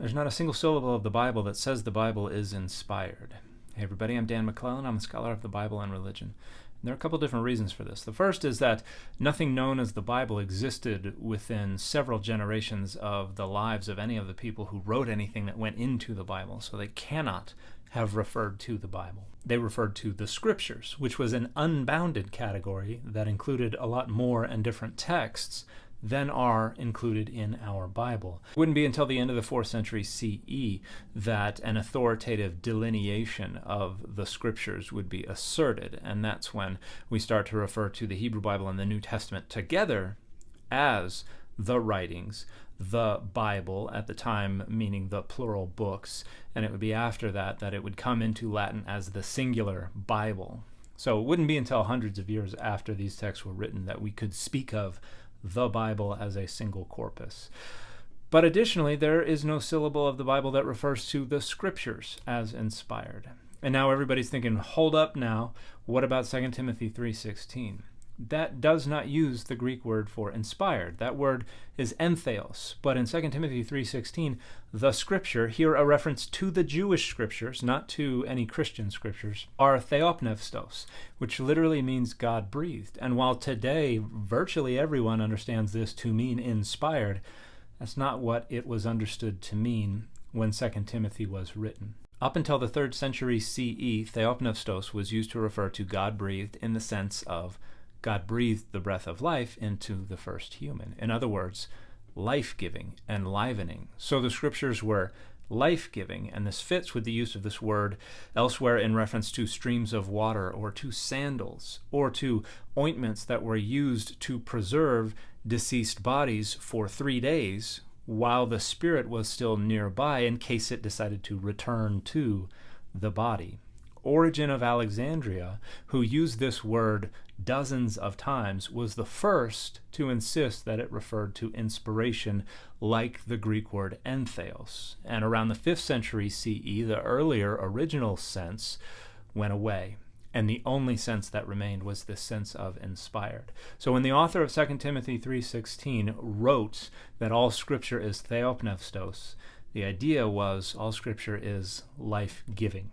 There's not a single syllable of the Bible that says the Bible is inspired. Hey everybody, I'm Dan McClellan. I'm a scholar of the Bible and religion. And there are a couple different reasons for this. The first is that nothing known as the Bible existed within several generations of the lives of any of the people who wrote anything that went into the Bible, so they cannot have referred to the Bible. They referred to the Scriptures, which was an unbounded category that included a lot more and different texts than are included in our Bible. It wouldn't be until the end of the 4th century CE that an authoritative delineation of the Scriptures would be asserted, and that's when we start to refer to the Hebrew Bible and the New Testament together as the writings, the Bible, at the time meaning the plural books, and it would be after that that it would come into Latin as the singular Bible. So it wouldn't be until hundreds of years after these texts were written that we could speak of the Bible as a single corpus. But additionally, there is no syllable of the Bible that refers to the Scriptures as inspired. And now everybody's thinking, hold up now, what about 2 Timothy 3:16? That does not use the Greek word for inspired. That word is entheos. But in 2 Timothy 3:16, the Scripture, here a reference to the Jewish Scriptures, not to any Christian Scriptures, are Theop Neos, which literally means God-breathed. And while today virtually everyone understands this to mean inspired, that's not what it was understood to mean when 2 Timothy was written. Up until the 3rd century CE, Theop Neos was used to refer to God-breathed in the sense of God breathed the breath of life into the first human. In other words, life-giving, enlivening. So the Scriptures were life-giving, and this fits with the use of this word elsewhere in reference to streams of water, or to sandals, or to ointments that were used to preserve deceased bodies for 3 days while the spirit was still nearby in case it decided to return to the body. Origen of Alexandria, who used this word dozens of times, was the first to insist that it referred to inspiration like the Greek word entheos. And around the 5th century CE, the earlier original sense went away, and the only sense that remained was this sense of inspired. So when the author of 2 Timothy 3:16 wrote that all Scripture is Theop Neos, the idea was all Scripture is life-giving.